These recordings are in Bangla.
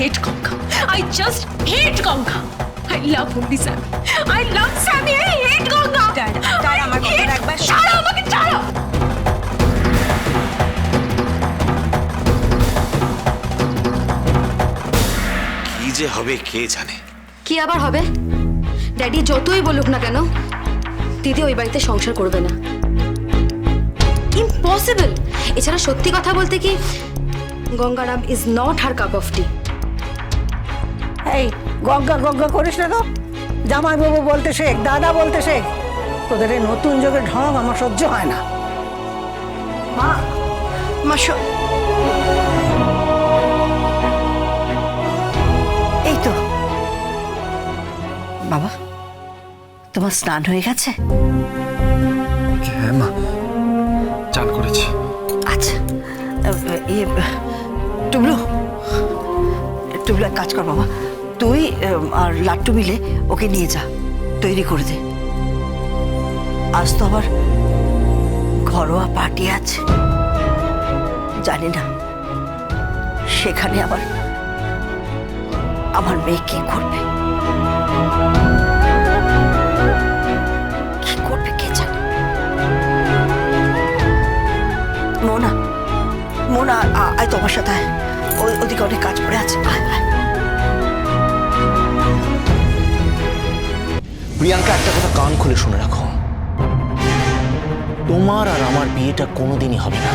hate Ganga. I just hate Ganga. I love only Sammy. I love Sammy. I hate Ganga. Dad, আমার কথাটা একবার ছাড়ো আমাকে, ছাড়ো। কি যে হবে কে জানে। কি আবার হবে? ড্যাডি যতই বলুক না কেন, দিদি ওই বাড়িতে সংসার করবে না। ইম্পসিবল। এছাড়া সত্যি কথা বলতে কি, Gangaram is not her cup of tea. এই গঙ্গা গঙ্গা করিস না তো, জামাই বাবু বলতে শেখ, দাদা বলতে শেখ। তোদের এই নতুন যুগের ঢং আমার সহ্য হয় না। মা, এই তো বাবা, তোমার স্নান হয়ে গেছে? হ্যাঁ মা, চান করেছি। আচ্ছা, ইয়ে টুবলু, টুবলু এক কাজ কর বাবা, তুই আর লাট্টু মিলে ওকে নিয়ে যা, তৈরি করে দে। আজ তো আবার ঘরোয়া পার্টি আছে, জানি না সেখানে আবার আমার মেয়ে কি করবে, কি করবে কে জানে। মোনা, মোনা আয় তোমার সাথে, ওদিকে অনেক কাজ পড়ে আছে। আয় আয়। প্রিয়াঙ্কা, একটা কথা কান খুলে শুনে রাখো, তোমার আর আমার বিয়েটা কোনোদিনই হবে না।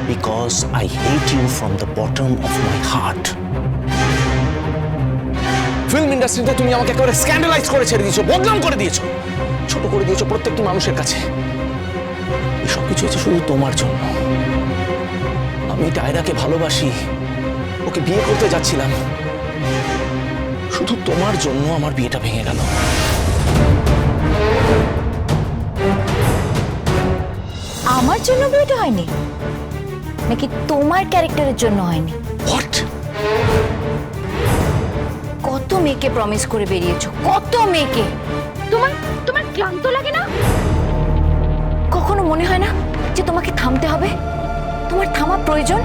Because I hate you from the bottom of my heart. Film ইন্ডাস্ট্রিতে তুমি আমাকে একেবারে স্ক্যান্ডালাইজ করে ছেড়ে দিয়েছো, বদনাম করে দিয়েছো, ছোট করে দিয়েছো প্রত্যেকটি মানুষের কাছে। এসব কিছু হচ্ছে শুধু তোমার জন্য। আমি ডায়রাকে ভালোবাসি, ওকে বিয়ে করতে যাচ্ছিলাম, শুধু তোমার জন্য আমার বিয়েটা ভেঙে গেল। আমার জন্য বিয়েটা হয়নি নাকি তোমার ক্যারেক্টারের জন্য হয়নি? হোয়াট? কত মেয়েকে প্রমিস করে বেরিয়েছো, কত মেয়েকে। তোমার তোমার ক্লান্ত লাগে না? কখনো মনে হয় না যে তোমাকে থামতে হবে, তোমার থামা প্রয়োজন?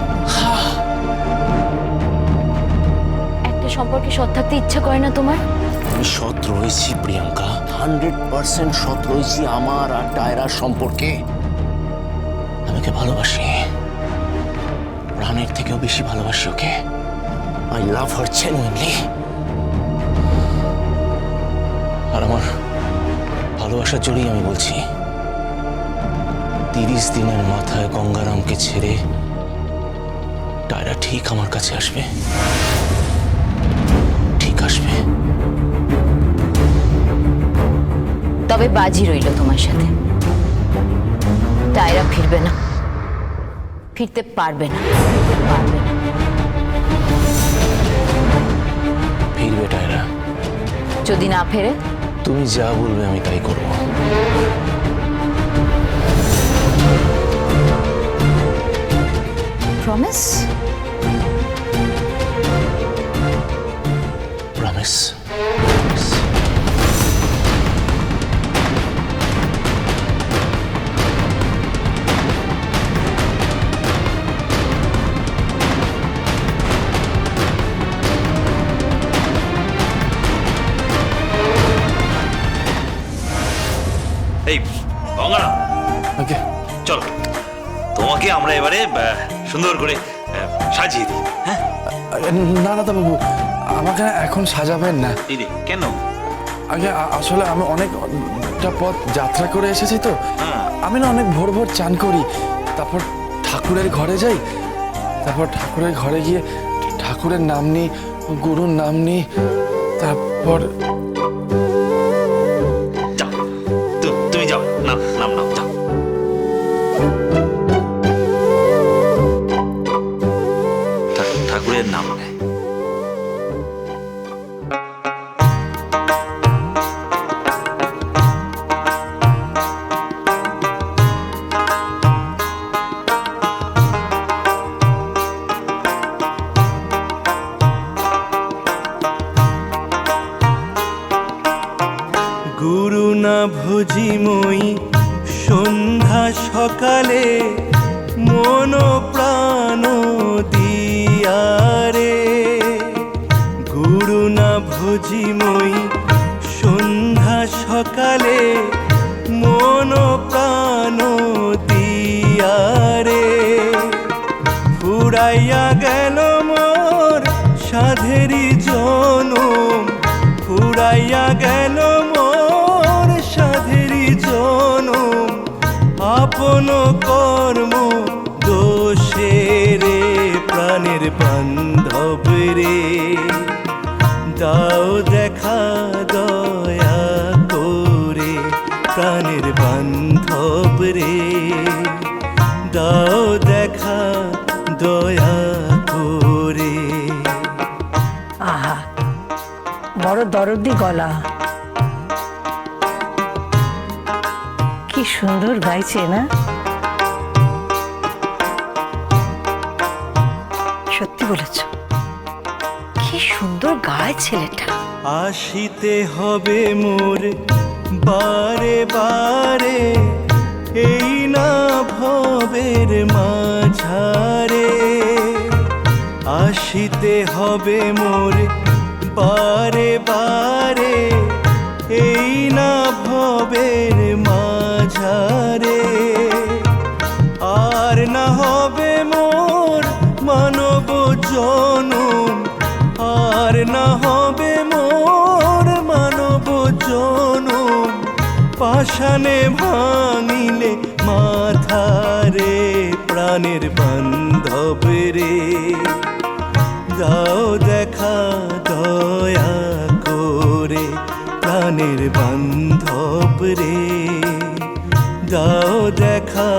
একটা সম্পর্কে সৎ থাকতে ইচ্ছা করে না তোমার? আমি সৎ রয়েছি প্রিয়াঙ্কা, 100% সৎ রয়েছি আমার আর ডায়রার সম্পর্কে। আমি ওকে ভালোবাসি, প্রাণের থেকেও বেশি ভালোবাসি ওকে। I love her genuinely. আর আমার ভালোবাসার জোরেই আমি বলছি, 30 দিনের মাথায় গঙ্গারামকে ছেড়ে ডায়রা ঠিক আমার কাছে আসবে, ঠিক আসবে। তবে বাজি রইল তোমার সাথে, ডায়রা ফিরবে না, ফিরতে পারবে না, পারবে না। ফিরবে ডায়রা। যদি না ফেরে? তুমি যা বলবে আমি তাই করব। প্রমিস? প্রমিস। এই গঙ্গারাম, ওকে, চলো তোমাকে আমরা এবারে সুন্দর করে সাজিয়ে দিই। হ্যাঁ, না দাদা বাবু, আমাকে এখন সাজাবেন না। দিদি কেন? আগে আসলে আমি অনেকটা পথ যাত্রা করে এসেছি তো, আমি না অনেক ভোর ভোর চান করি, তারপর ঠাকুরের ঘরে যাই, তারপর ঠাকুরের ঘরে গিয়ে ঠাকুরের নাম নিই, গুরুর নাম নিই, তারপর যাও, তুমি যাও, নাম নাম নাও, যাও। ঠাকুরের নাম নেয়। সকালে মন প্রাণ দিয়ারে ফুরাইয়া গেল মোর সাধেরি জনম ফুরাইয়া গেল মোর সাধেরি জনম আপন কর্ম দোষে রে প্রাণের বান্ধব রে দাও দেখা দয়া করে প্রাণের বান্ধব রে দাও দেখা দয়া করে। আহা বড় দরদি গলা, কি সুন্দর গাইছে না? সত্যি বলেছ, কি সুন্দর গায় ছেলেটা। আসিতে হবে মোর বারে বারে এই না ভবের মাঝারে আসিতে হবে মোর বারে বারে এই না ভবের মাঝারে আর না হবে মোর মানব জনম আর না হবে মোর মানব জনম পাষাণে ভাঙিলে মাথারে প্রাণের বান্ধব রে দাও দেখা দয়া করে প্রাণের বান্ধব রে দাও দেখা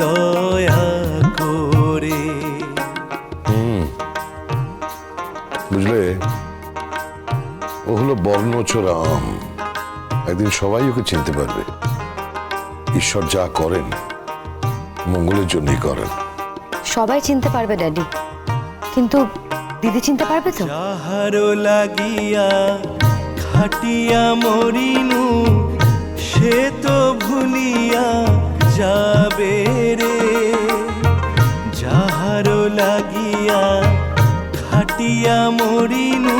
দয়া করে। বুঝলে, ও হলো বর্ণচোরা আম, একদিন সবাই ওকে চিনতে পারবে। ঈশ্বর যা করেন মঙ্গলের জন্যই করেন। সবাই চিনতে পারবে ড্যাডি, কিন্তু দিদি চিনতে পারবে তো? যাহারো লাগিয়া খাটিয়া মরিনু সে তো ভুলিয়া যাবে রে যাহারো লাগিয়া খাটিয়া মরিনু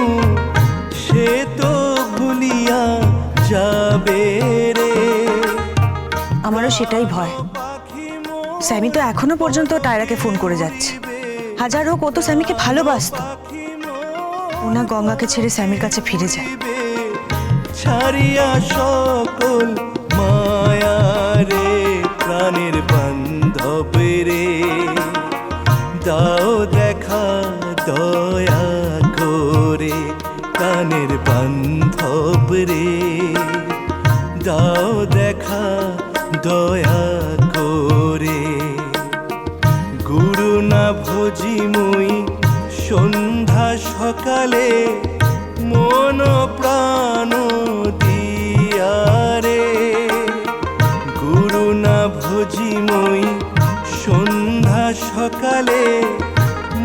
সে তো ভুলিয়া যাবে রে। আমারও সেটাই ভয়। স্যামি তো এখনো পর্যন্ত টায়রাকে ফোন করে যাচ্ছে। হাজার হোক ও তো স্যামিকে ভালোবাসতো। ওনা গঙ্গাকে ছেড়ে স্যামির কাছে ফিরে যায়। ছাড়িয়া সকল মায়া রে প্রাণের বান্ধব রে দাও দেখা দয়া করে প্রাণের বান্ধব রে দাও দেখা দয়া করে। গুরু না ভজি মুই সন্ধ্যা সকালে মন প্রাণ দিয়ারে গুরু না ভজি মুই সন্ধ্যা সকালে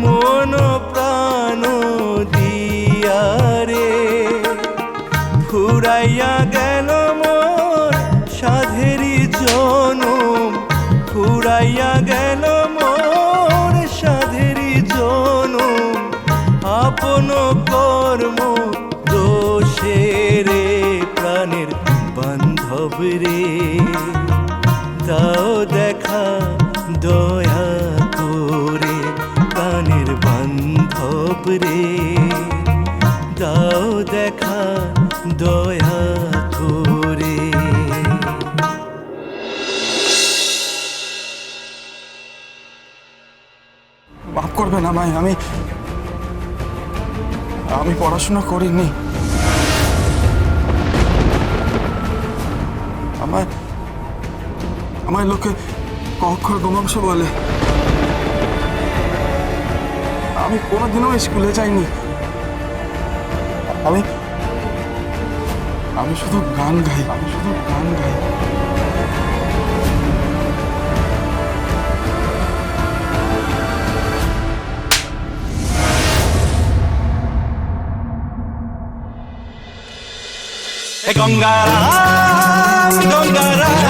মন প্রাণ দিয়ারে ফুরাইয়া গেল মোর সাধেরি জনম ফুরাইয়া গেল মোর সাধেরি জনম আপন কর্ম দোষে রে প্রাণের বান্ধব রে দাও দেখা দয়া করে প্রাণের বান্ধব রে দাও দেখা দয়া করে। মাফ করবেন আমায়, আমি পড়াশোনা করিনি। আমায় লোকে ক অক্ষর গোমাংস বলে। আমি কোনোদিনও স্কুলে যাইনি। আমি শুধু গান গাই। গঙ্গারাম গঙ্গারাম